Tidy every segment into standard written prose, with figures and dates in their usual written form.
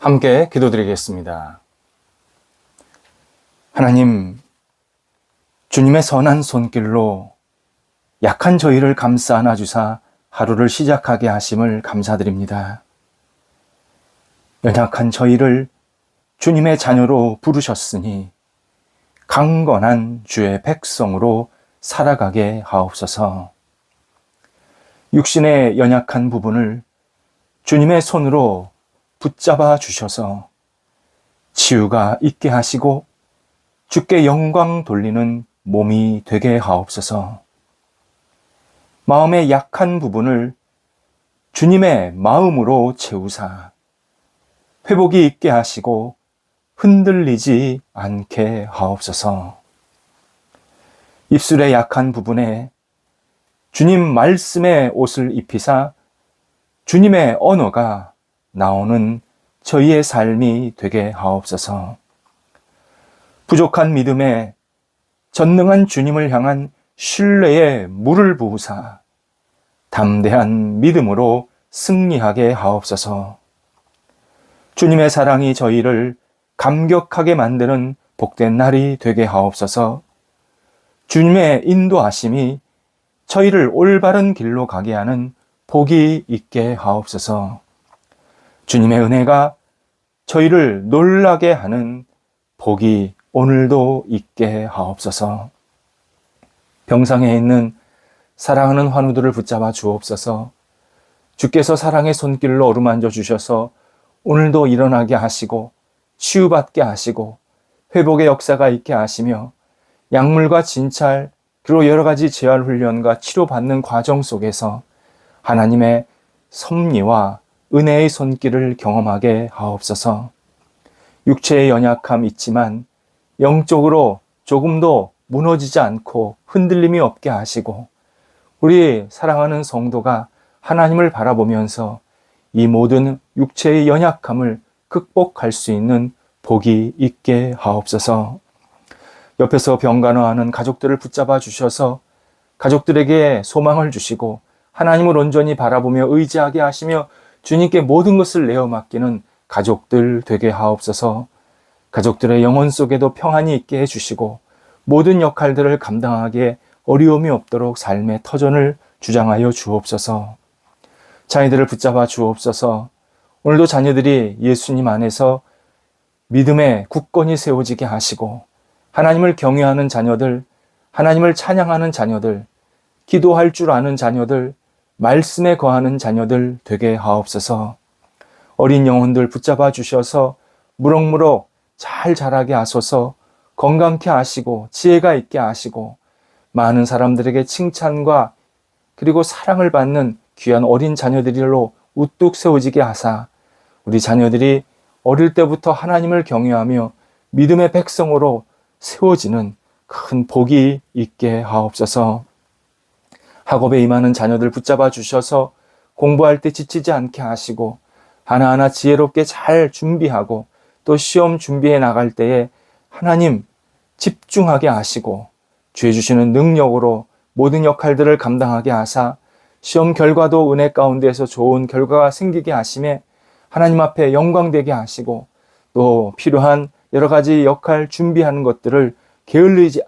함께 기도드리겠습니다. 하나님, 주님의 선한 손길로 약한 저희를 감싸 안아주사 하루를 시작하게 하심을 감사드립니다. 연약한 저희를 주님의 자녀로 부르셨으니 강건한 주의 백성으로 살아가게 하옵소서. 육신의 연약한 부분을 주님의 손으로 붙잡아 주셔서 치유가 있게 하시고 주께 영광 돌리는 몸이 되게 하옵소서. 마음의 약한 부분을 주님의 마음으로 채우사 회복이 있게 하시고 흔들리지 않게 하옵소서. 입술의 약한 부분에 주님 말씀의 옷을 입히사 주님의 언어가 나오는 저희의 삶이 되게 하옵소서. 부족한 믿음에 전능한 주님을 향한 신뢰의 물을 부으사 담대한 믿음으로 승리하게 하옵소서. 주님의 사랑이 저희를 감격하게 만드는 복된 날이 되게 하옵소서. 주님의 인도하심이 저희를 올바른 길로 가게 하는 복이 있게 하옵소서. 주님의 은혜가 저희를 놀라게 하는 복이 오늘도 있게 하옵소서. 병상에 있는 사랑하는 환우들을 붙잡아 주옵소서. 주께서 사랑의 손길로 어루만져 주셔서 오늘도 일어나게 하시고 치유받게 하시고 회복의 역사가 있게 하시며 약물과 진찰 그리고 여러 가지 재활 훈련과 치료받는 과정 속에서 하나님의 섭리와 은혜의 손길을 경험하게 하옵소서. 육체의 연약함 있지만 영적으로 조금도 무너지지 않고 흔들림이 없게 하시고 우리 사랑하는 성도가 하나님을 바라보면서 이 모든 육체의 연약함을 극복할 수 있는 복이 있게 하옵소서. 옆에서 병간호하는 가족들을 붙잡아 주셔서 가족들에게 소망을 주시고 하나님을 온전히 바라보며 의지하게 하시며 주님께 모든 것을 내어 맡기는 가족들 되게 하옵소서. 가족들의 영혼 속에도 평안이 있게 해주시고 모든 역할들을 감당하기에 어려움이 없도록 삶의 터전을 주장하여 주옵소서. 자녀들을 붙잡아 주옵소서. 오늘도 자녀들이 예수님 안에서 믿음의 굳건히 세워지게 하시고 하나님을 경외하는 자녀들, 하나님을 찬양하는 자녀들, 기도할 줄 아는 자녀들, 말씀에 거하는 자녀들 되게 하옵소서. 어린 영혼들 붙잡아 주셔서 무럭무럭 잘 자라게 하소서. 건강케 하시고 지혜가 있게 하시고 많은 사람들에게 칭찬과 그리고 사랑을 받는 귀한 어린 자녀들로 우뚝 세워지게 하사 우리 자녀들이 어릴 때부터 하나님을 경외하며 믿음의 백성으로 세워지는 큰 복이 있게 하옵소서. 학업에 임하는 자녀들 붙잡아 주셔서 공부할 때 지치지 않게 하시고 하나하나 지혜롭게 잘 준비하고 또 시험 준비해 나갈 때에 하나님 집중하게 하시고 주의 주시는 능력으로 모든 역할들을 감당하게 하사 시험 결과도 은혜 가운데서 좋은 결과가 생기게 하심에 하나님 앞에 영광되게 하시고 또 필요한 여러 가지 역할 준비하는 것들을 게을리지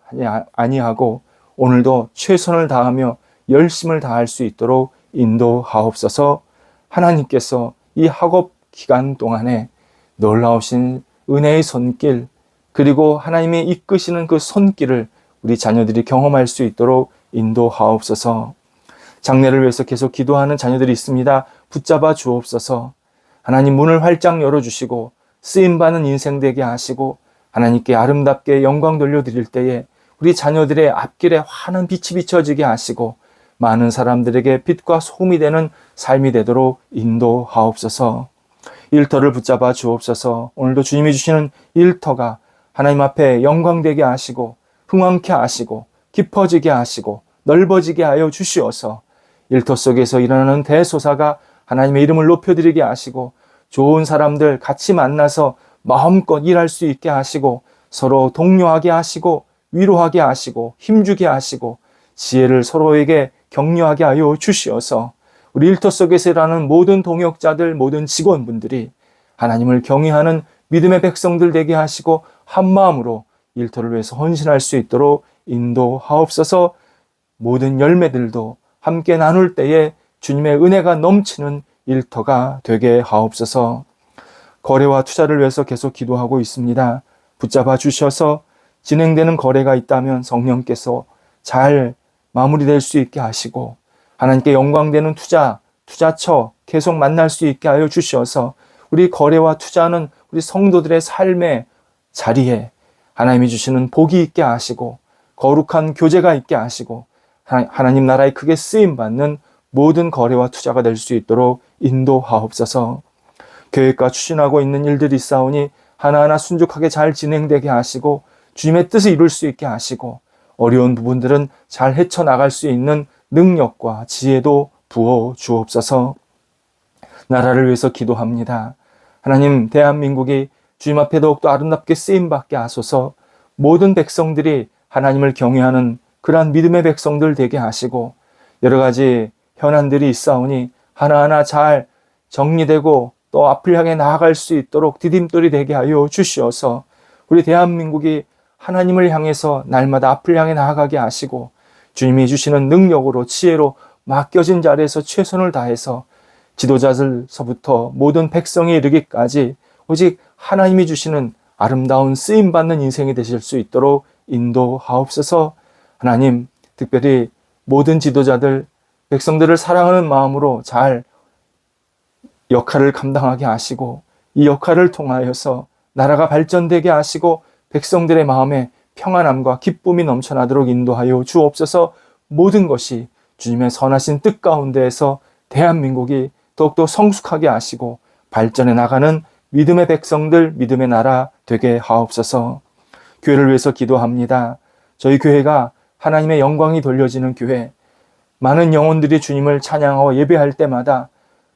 아니하고 오늘도 최선을 다하며 열심을 다할 수 있도록 인도하옵소서. 하나님께서 이 학업 기간 동안에 놀라우신 은혜의 손길 그리고 하나님이 이끄시는 그 손길을 우리 자녀들이 경험할 수 있도록 인도하옵소서. 장래를 위해서 계속 기도하는 자녀들이 있습니다. 붙잡아 주옵소서. 하나님 문을 활짝 열어주시고 쓰임받는 인생 되게 하시고 하나님께 아름답게 영광 돌려드릴 때에 우리 자녀들의 앞길에 환한 빛이 비춰지게 하시고 많은 사람들에게 빛과 소금이 되는 삶이 되도록 인도하옵소서. 일터를 붙잡아 주옵소서. 오늘도 주님이 주시는 일터가 하나님 앞에 영광되게 하시고 흥왕케 하시고 깊어지게 하시고 넓어지게 하여 주시어서 일터 속에서 일어나는 대소사가 하나님의 이름을 높여드리게 하시고 좋은 사람들 같이 만나서 마음껏 일할 수 있게 하시고 서로 독려하게 하시고 위로하게 하시고 힘주게 하시고 지혜를 서로에게 격려하게 하여 주시어서 우리 일터 속에서 일하는 모든 동역자들 모든 직원분들이 하나님을 경외하는 믿음의 백성들 되게 하시고 한 마음으로 일터를 위해서 헌신할 수 있도록 인도하옵소서. 모든 열매들도 함께 나눌 때에 주님의 은혜가 넘치는 일터가 되게 하옵소서. 거래와 투자를 위해서 계속 기도하고 있습니다. 붙잡아 주셔서 진행되는 거래가 있다면 성령께서 잘 마무리될 수 있게 하시고 하나님께 영광되는 투자처 계속 만날 수 있게 하여 주셔서 우리 거래와 투자는 우리 성도들의 삶의 자리에 하나님이 주시는 복이 있게 하시고 거룩한 교제가 있게 하시고 하나님 나라에 크게 쓰임받는 모든 거래와 투자가 될 수 있도록 인도하옵소서. 계획과 추진하고 있는 일들이 있사오니 하나하나 순종하게 잘 진행되게 하시고 주님의 뜻을 이룰 수 있게 하시고 어려운 부분들은 잘 헤쳐나갈 수 있는 능력과 지혜도 부어 주옵소서. 나라를 위해서 기도합니다. 하나님, 대한민국이 주님 앞에 더욱더 아름답게 쓰임받게 하소서. 모든 백성들이 하나님을 경외하는 그러한 믿음의 백성들 되게 하시고 여러 가지 현안들이 있사오니 하나하나 잘 정리되고 또 앞을 향해 나아갈 수 있도록 디딤돌이 되게 하여 주시어서 우리 대한민국이 하나님을 향해서 날마다 앞을 향해 나아가게 하시고 주님이 주시는 능력으로 지혜로 맡겨진 자리에서 최선을 다해서 지도자들서부터 모든 백성에 이르기까지 오직 하나님이 주시는 아름다운 쓰임받는 인생이 되실 수 있도록 인도하옵소서. 하나님, 특별히 모든 지도자들, 백성들을 사랑하는 마음으로 잘 역할을 감당하게 하시고 이 역할을 통하여서 나라가 발전되게 하시고 백성들의 마음에 평안함과 기쁨이 넘쳐나도록 인도하여 주옵소서. 모든 것이 주님의 선하신 뜻 가운데에서 대한민국이 더욱더 성숙하게 하시고 발전해 나가는 믿음의 백성들, 믿음의 나라 되게 하옵소서. 교회를 위해서 기도합니다. 저희 교회가 하나님의 영광이 돌려지는 교회, 많은 영혼들이 주님을 찬양하고 예배할 때마다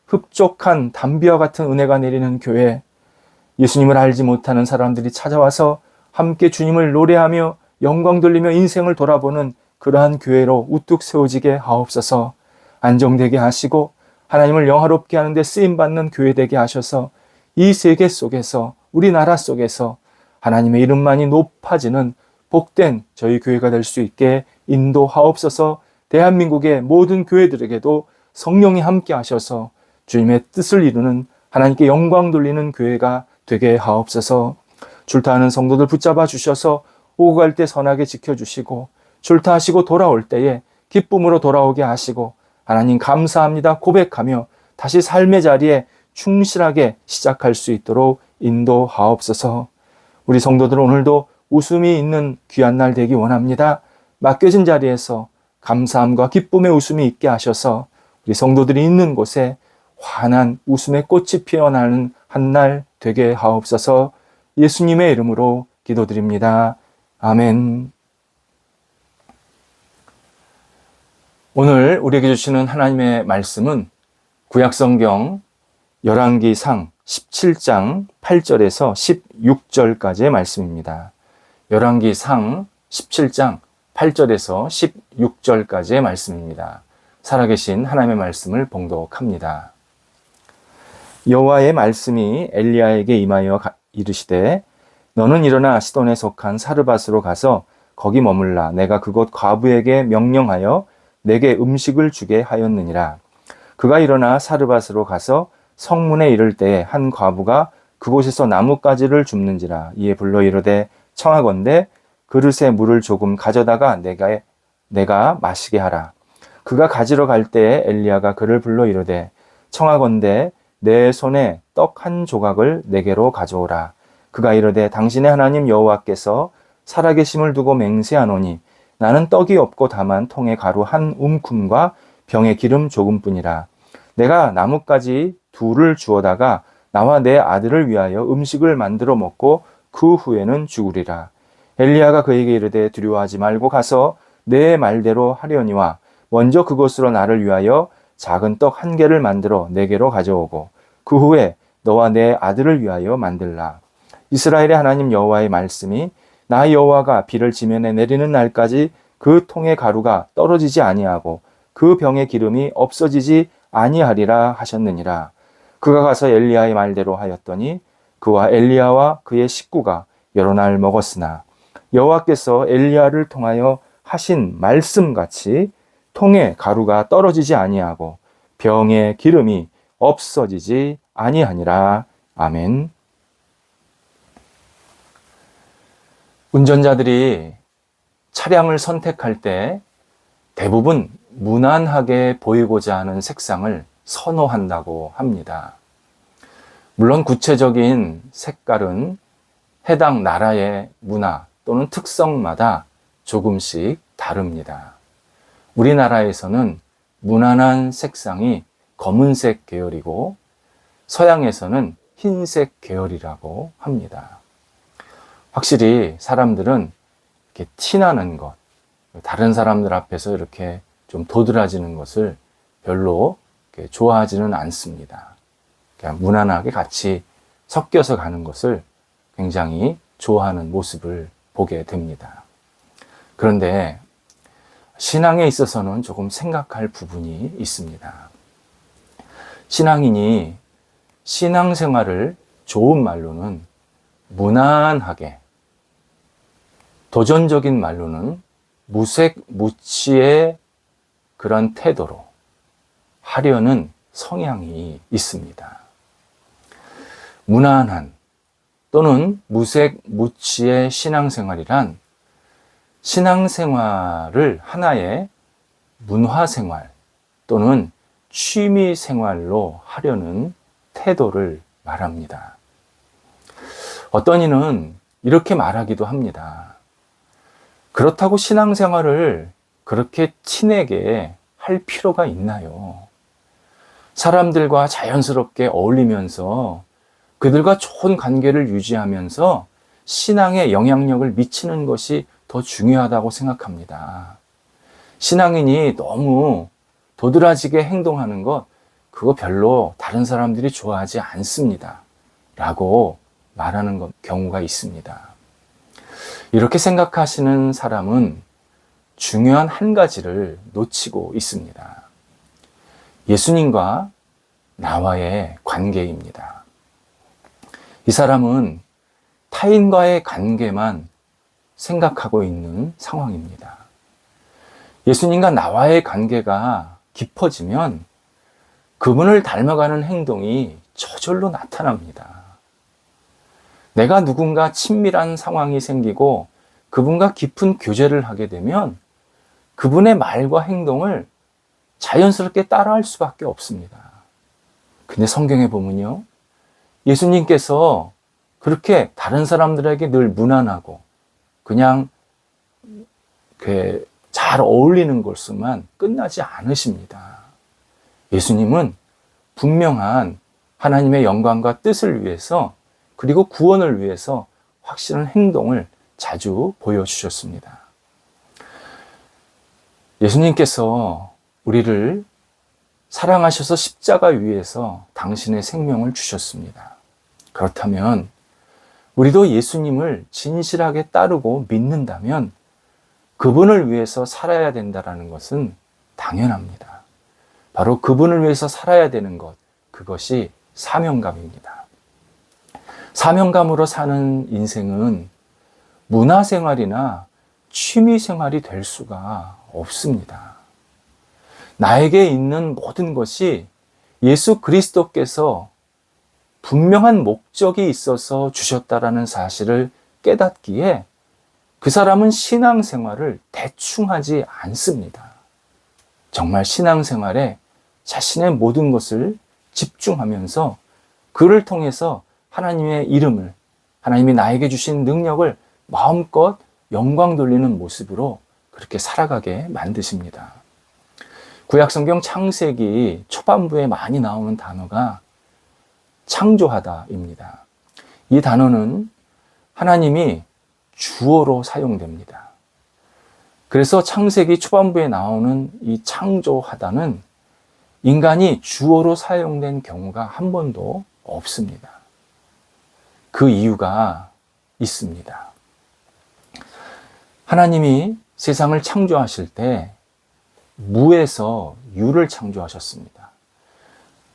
흡족한 담비와 같은 은혜가 내리는 교회, 예수님을 알지 못하는 사람들이 찾아와서 함께 주님을 노래하며 영광 돌리며 인생을 돌아보는 그러한 교회로 우뚝 세워지게 하옵소서. 안정되게 하시고 하나님을 영화롭게 하는데 쓰임받는 교회 되게 하셔서 이 세계 속에서 우리나라 속에서 하나님의 이름만이 높아지는 복된 저희 교회가 될 수 있게 인도하옵소서. 대한민국의 모든 교회들에게도 성령이 함께 하셔서 주님의 뜻을 이루는 하나님께 영광 돌리는 교회가 되게 하옵소서. 출타하는 성도들 붙잡아 주셔서 오고 갈 때 선하게 지켜주시고 출타하시고 돌아올 때에 기쁨으로 돌아오게 하시고 하나님 감사합니다 고백하며 다시 삶의 자리에 충실하게 시작할 수 있도록 인도하옵소서. 우리 성도들 오늘도 웃음이 있는 귀한 날 되기 원합니다. 맡겨진 자리에서 감사함과 기쁨의 웃음이 있게 하셔서 우리 성도들이 있는 곳에 환한 웃음의 꽃이 피어나는 한 날 되게 하옵소서. 예수님의 이름으로 기도드립니다. 아멘. 오늘 우리에게 주시는 하나님의 말씀은 구약성경 열왕기상 17장 8절에서 16절까지의 말씀입니다. 열왕기상 17장 8절에서 16절까지의 말씀입니다. 살아계신 하나님의 말씀을 봉독합니다. 여호와의 말씀이 엘리야에게 임하여 이르시되 너는 일어나 시돈에 속한 사르밧으로 가서 거기 머물라. 내가 그곳 과부에게 명령하여 내게 음식을 주게 하였느니라. 그가 일어나 사르밧으로 가서 성문에 이를 때에 한 과부가 그곳에서 나뭇가지를 줍는지라. 이에 불러 이르되 청하건대 그릇에 물을 조금 가져다가 내가 마시게 하라. 그가 가지러 갈 때에 엘리야가 그를 불러 이르되 청하건대 내 손에 떡 한 조각을 내게로 가져오라. 그가 이르되 당신의 하나님 여호와께서 살아계심을 두고 맹세하노니 나는 떡이 없고 다만 통에 가루 한 움큼과 병에 기름 조금뿐이라. 내가 나뭇가지 둘을 주어다가 나와 내 아들을 위하여 음식을 만들어 먹고 그 후에는 죽으리라. 엘리야가 그에게 이르되 두려워하지 말고 가서 내 말대로 하려니와 먼저 그것으로 나를 위하여 작은 떡 한 개를 만들어 내게로 가져오고 그 후에 너와 내 아들을 위하여 만들라. 이스라엘의 하나님 여호와의 말씀이 나 여호와가 비를 지면에 내리는 날까지 그 통의 가루가 떨어지지 아니하고 그 병의 기름이 없어지지 아니하리라 하셨느니라. 그가 가서 엘리야의 말대로 하였더니 그와 엘리야와 그의 식구가 여러 날 먹었으나 여호와께서 엘리야를 통하여 하신 말씀같이 통에 가루가 떨어지지 아니하고 병에 기름이 없어지지 아니하니라. 아멘. 운전자들이 차량을 선택할 때 대부분 무난하게 보이고자 하는 색상을 선호한다고 합니다. 물론 구체적인 색깔은 해당 나라의 문화 또는 특성마다 조금씩 다릅니다. 우리나라에서는 무난한 색상이 검은색 계열이고 서양에서는 흰색 계열이라고 합니다. 확실히 사람들은 이렇게 티나는 것, 다른 사람들 앞에서 이렇게 좀 도드라지는 것을 별로 좋아하지는 않습니다. 그냥 무난하게 같이 섞여서 가는 것을 굉장히 좋아하는 모습을 보게 됩니다. 그런데 신앙에 있어서는 조금 생각할 부분이 있습니다. 신앙인이 신앙생활을 좋은 말로는 무난하게, 도전적인 말로는 무색무취의 그런 태도로 하려는 성향이 있습니다. 무난한 또는 무색무취의 신앙생활이란 신앙생활을 하나의 문화생활 또는 취미생활로 하려는 태도를 말합니다. 어떤 이는 이렇게 말하기도 합니다. 그렇다고 신앙생활을 그렇게 티내게 할 필요가 있나요? 사람들과 자연스럽게 어울리면서 그들과 좋은 관계를 유지하면서 신앙에 영향력을 미치는 것이 더 중요하다고 생각합니다. 신앙인이 너무 도드라지게 행동하는 것, 그거 별로 다른 사람들이 좋아하지 않습니다. 라고 말하는 경우가 있습니다. 이렇게 생각하시는 사람은 중요한 한 가지를 놓치고 있습니다. 예수님과 나와의 관계입니다. 이 사람은 타인과의 관계만 생각하고 있는 상황입니다. 예수님과 나와의 관계가 깊어지면 그분을 닮아가는 행동이 저절로 나타납니다. 내가 누군가 친밀한 상황이 생기고 그분과 깊은 교제를 하게 되면 그분의 말과 행동을 자연스럽게 따라할 수밖에 없습니다. 근데 성경에 보면요, 예수님께서 그렇게 다른 사람들에게 늘 무난하고 그냥 잘 어울리는 것으로만 끝나지 않으십니다. 예수님은 분명한 하나님의 영광과 뜻을 위해서 그리고 구원을 위해서 확실한 행동을 자주 보여주셨습니다. 예수님께서 우리를 사랑하셔서 십자가 위에서 당신의 생명을 주셨습니다. 그렇다면 우리도 예수님을 진실하게 따르고 믿는다면 그분을 위해서 살아야 된다는 것은 당연합니다. 바로 그분을 위해서 살아야 되는 것, 그것이 사명감입니다. 사명감으로 사는 인생은 문화생활이나 취미생활이 될 수가 없습니다. 나에게 있는 모든 것이 예수 그리스도께서 분명한 목적이 있어서 주셨다라는 사실을 깨닫기에 그 사람은 신앙생활을 대충 하지 않습니다. 정말 신앙생활에 자신의 모든 것을 집중하면서 그를 통해서 하나님의 이름을, 하나님이 나에게 주신 능력을 마음껏 영광 돌리는 모습으로 그렇게 살아가게 만드십니다. 구약성경 창세기 초반부에 많이 나오는 단어가 창조하다입니다. 이 단어는 하나님이 주어로 사용됩니다. 그래서 창세기 초반부에 나오는 이 창조하다는 인간이 주어로 사용된 경우가 한 번도 없습니다. 그 이유가 있습니다. 하나님이 세상을 창조하실 때 무에서 유를 창조하셨습니다.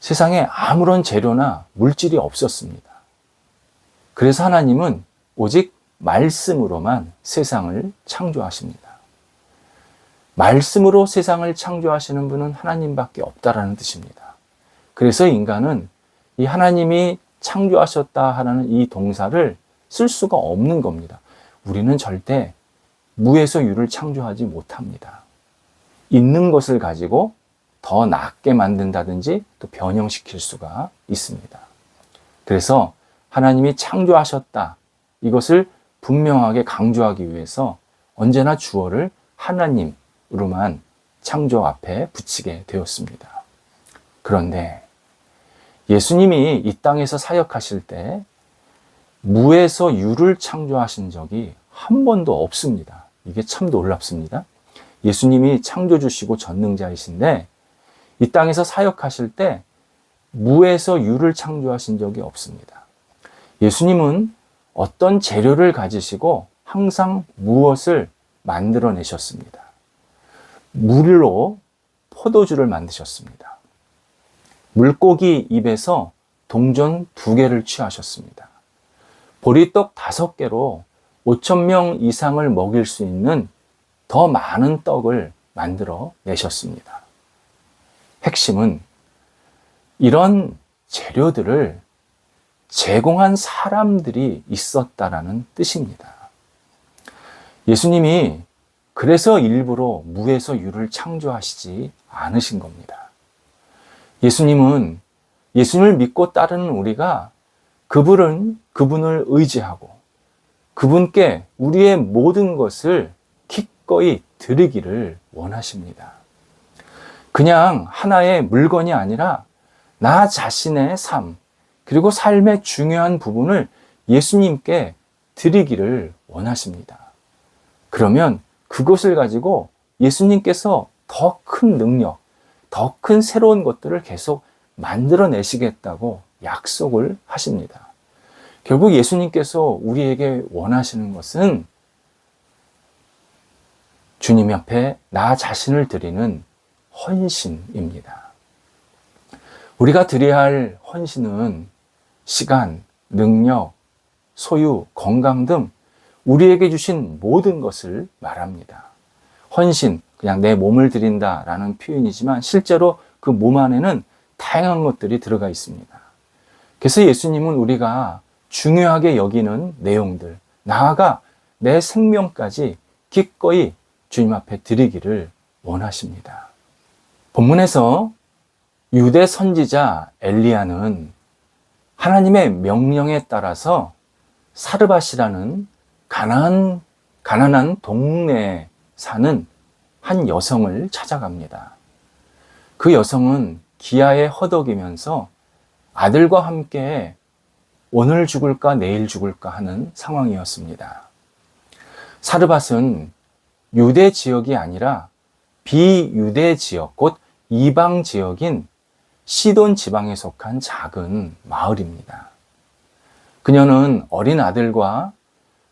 세상에 아무런 재료나 물질이 없었습니다. 그래서 하나님은 오직 말씀으로만 세상을 창조하십니다. 말씀으로 세상을 창조하시는 분은 하나님밖에 없다라는 뜻입니다. 그래서 인간은 이 하나님이 창조하셨다 하는 이 동사를 쓸 수가 없는 겁니다. 우리는 절대 무에서 유를 창조하지 못합니다. 있는 것을 가지고 더 낫게 만든다든지 또 변형시킬 수가 있습니다. 그래서 하나님이 창조하셨다, 이것을 분명하게 강조하기 위해서 언제나 주어를 하나님으로만 창조 앞에 붙이게 되었습니다. 그런데 예수님이 이 땅에서 사역하실 때 무에서 유를 창조하신 적이 한 번도 없습니다. 이게 참 놀랍습니다. 예수님이 창조주시고 전능자이신데 이 땅에서 사역하실 때 무에서 유를 창조하신 적이 없습니다. 예수님은 어떤 재료를 가지시고 항상 무엇을 만들어내셨습니다. 물로 포도주를 만드셨습니다. 물고기 입에서 동전 2개를 취하셨습니다. 보리떡 5개로 5,000명 이상을 먹일 수 있는 더 많은 떡을 만들어 내셨습니다. 핵심은 이런 재료들을 제공한 사람들이 있었다라는 뜻입니다. 예수님이 그래서 일부러 무에서 유를 창조하시지 않으신 겁니다. 예수님을 믿고 따르는 우리가 그분을 의지하고 그분께 우리의 모든 것을 기꺼이 드리기를 원하십니다. 그냥 하나의 물건이 아니라 나 자신의 삶, 그리고 삶의 중요한 부분을 예수님께 드리기를 원하십니다. 그러면 그것을 가지고 예수님께서 더 큰 능력, 더 큰 새로운 것들을 계속 만들어내시겠다고 약속을 하십니다. 결국 예수님께서 우리에게 원하시는 것은 주님 앞에 나 자신을 드리는 헌신입니다. 우리가 드려야 할 헌신은 시간, 능력, 소유, 건강 등 우리에게 주신 모든 것을 말합니다. 헌신, 그냥 내 몸을 드린다라는 표현이지만 실제로 그 몸 안에는 다양한 것들이 들어가 있습니다. 그래서 예수님은 우리가 중요하게 여기는 내용들, 나아가 내 생명까지 기꺼이 주님 앞에 드리기를 원하십니다. 본문에서 유대 선지자 엘리야는 하나님의 명령에 따라서 사르밧이라는 가난한 동네에 사는 한 여성을 찾아갑니다. 그 여성은 기아에 허덕이면서 아들과 함께 오늘 죽을까 내일 죽을까 하는 상황이었습니다. 사르밧은 유대 지역이 아니라 비유대 지역, 곧 이방 지역인 시돈 지방에 속한 작은 마을입니다. 그녀는 어린 아들과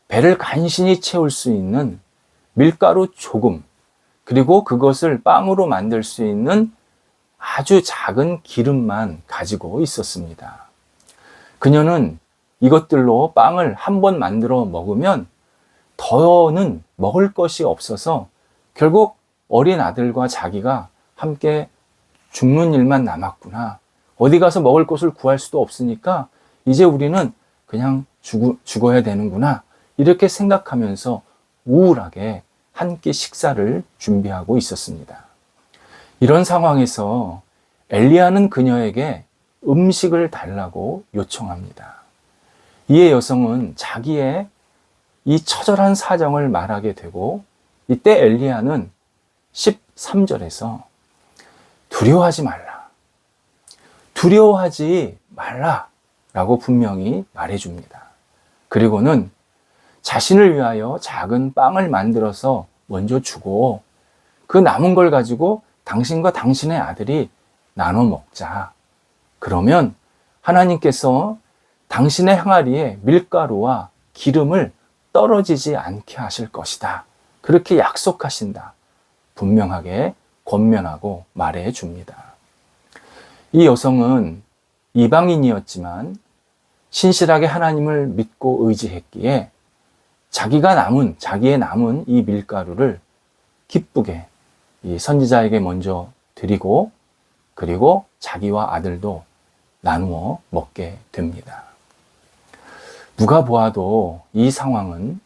배를 간신히 채울 수 있는 밀가루 조금, 그리고 그것을 빵으로 만들 수 있는 아주 작은 기름만 가지고 있었습니다. 그녀는 이것들로 빵을 한 번 만들어 먹으면 더는 먹을 것이 없어서 결국 어린 아들과 자기가 함께 죽는 일만 남았구나. 어디 가서 먹을 것을 구할 수도 없으니까 이제 우리는 그냥 죽어야 되는구나. 이렇게 생각하면서 우울하게 한 끼 식사를 준비하고 있었습니다. 이런 상황에서 엘리야는 그녀에게 음식을 달라고 요청합니다. 이에 여성은 자기의 이 처절한 사정을 말하게 되고, 이때 엘리야는 13절에서 두려워하지 말라 라고 분명히 말해줍니다. 그리고는 자신을 위하여 작은 빵을 만들어서 먼저 주고 그 남은 걸 가지고 당신과 당신의 아들이 나눠 먹자. 그러면 하나님께서 당신의 항아리에 밀가루와 기름을 떨어지지 않게 하실 것이다. 그렇게 약속하신다. 분명하게 권면하고 말해 줍니다. 이 여성은 이방인이었지만 신실하게 하나님을 믿고 의지했기에 자기의 남은 이 밀가루를 기쁘게 이 선지자에게 먼저 드리고 그리고 자기와 아들도 나누어 먹게 됩니다. 누가 보아도 이 상황은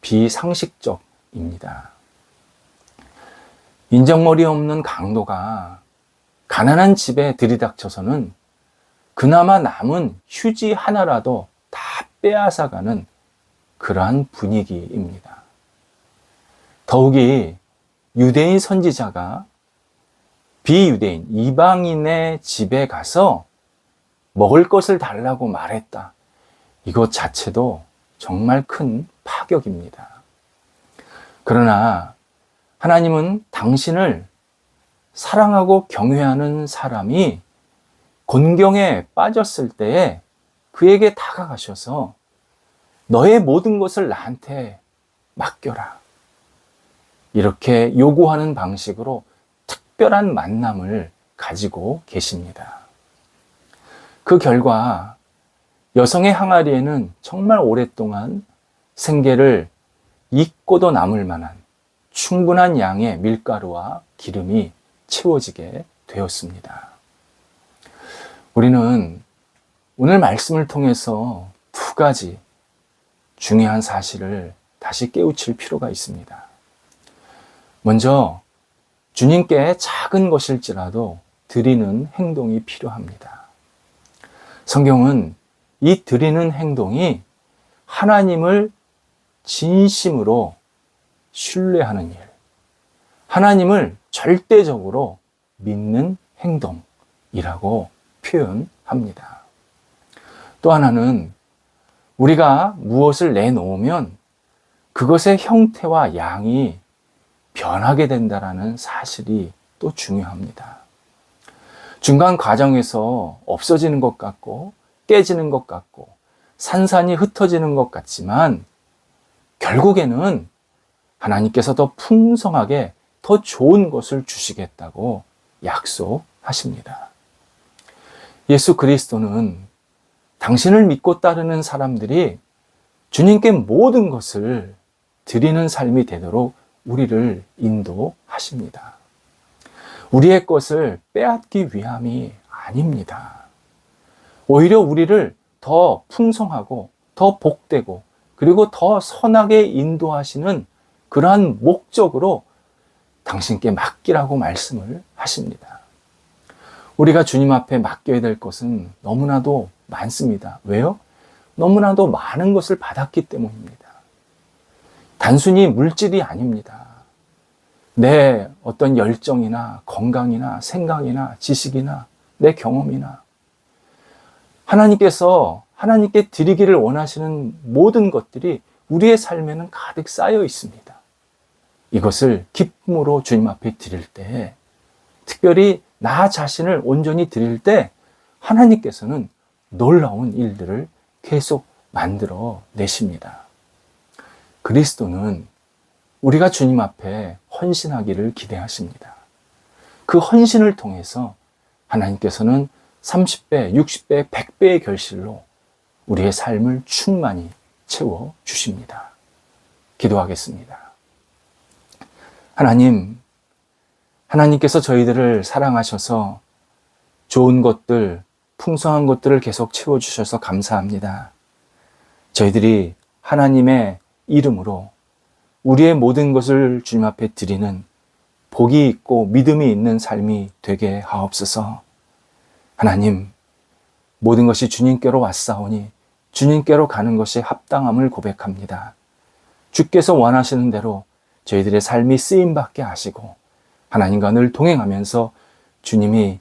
비상식적입니다. 인정머리 없는 강도가 가난한 집에 들이닥쳐서는 그나마 남은 휴지 하나라도 다 빼앗아가는 그러한 분위기입니다. 더욱이 유대인 선지자가 비유대인, 이방인의 집에 가서 먹을 것을 달라고 말했다. 이것 자체도 정말 큰 파격입니다. 그러나 하나님은 당신을 사랑하고 경외하는 사람이 곤경에 빠졌을 때에 그에게 다가가셔서 너의 모든 것을 나한테 맡겨라. 이렇게 요구하는 방식으로 특별한 만남을 가지고 계십니다. 그 결과 여성의 항아리에는 정말 오랫동안 생계를 잊고도 남을 만한 충분한 양의 밀가루와 기름이 채워지게 되었습니다. 우리는 오늘 말씀을 통해서 두 가지 중요한 사실을 다시 깨우칠 필요가 있습니다. 먼저 주님께 작은 것일지라도 드리는 행동이 필요합니다. 성경은 이 드리는 행동이 하나님을 진심으로 신뢰하는 일, 하나님을 절대적으로 믿는 행동이라고 표현합니다. 또 하나는 우리가 무엇을 내놓으면 그것의 형태와 양이 변하게 된다는 사실이 또 중요합니다. 중간 과정에서 없어지는 것 같고 깨지는 것 같고 산산이 흩어지는 것 같지만 결국에는 하나님께서 더 풍성하게 더 좋은 것을 주시겠다고 약속하십니다. 예수 그리스도는 당신을 믿고 따르는 사람들이 주님께 모든 것을 드리는 삶이 되도록 우리를 인도하십니다. 우리의 것을 빼앗기 위함이 아닙니다. 오히려 우리를 더 풍성하고 더 복되고 그리고 더 선하게 인도하시는 그러한 목적으로 당신께 맡기라고 말씀을 하십니다. 우리가 주님 앞에 맡겨야 될 것은 너무나도 많습니다. 왜요? 너무나도 많은 것을 받았기 때문입니다. 단순히 물질이 아닙니다. 내 어떤 열정이나 건강이나 생각이나 지식이나 내 경험이나 하나님께 드리기를 원하시는 모든 것들이 우리의 삶에는 가득 쌓여 있습니다. 이것을 기쁨으로 주님 앞에 드릴 때, 특별히 나 자신을 온전히 드릴 때 하나님께서는 놀라운 일들을 계속 만들어 내십니다. 그리스도는 우리가 주님 앞에 헌신하기를 기대하십니다. 그 헌신을 통해서 하나님께서는 30배, 60배, 100배의 결실로 우리의 삶을 충만히 채워 주십니다. 기도하겠습니다. 하나님께서 저희들을 사랑하셔서 좋은 것들, 풍성한 것들을 계속 채워주셔서 감사합니다. 저희들이 하나님의 이름으로 우리의 모든 것을 주님 앞에 드리는 복이 있고 믿음이 있는 삶이 되게 하옵소서. 하나님, 모든 것이 주님께로 왔사오니 주님께로 가는 것이 합당함을 고백합니다. 주께서 원하시는 대로 저희들의 삶이 쓰임받게 하시고 하나님과 늘 동행하면서 주님이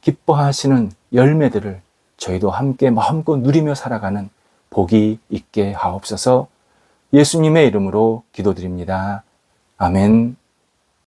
기뻐하시는 열매들을 저희도 함께 마음껏 누리며 살아가는 복이 있게 하옵소서. 예수님의 이름으로 기도드립니다. 아멘.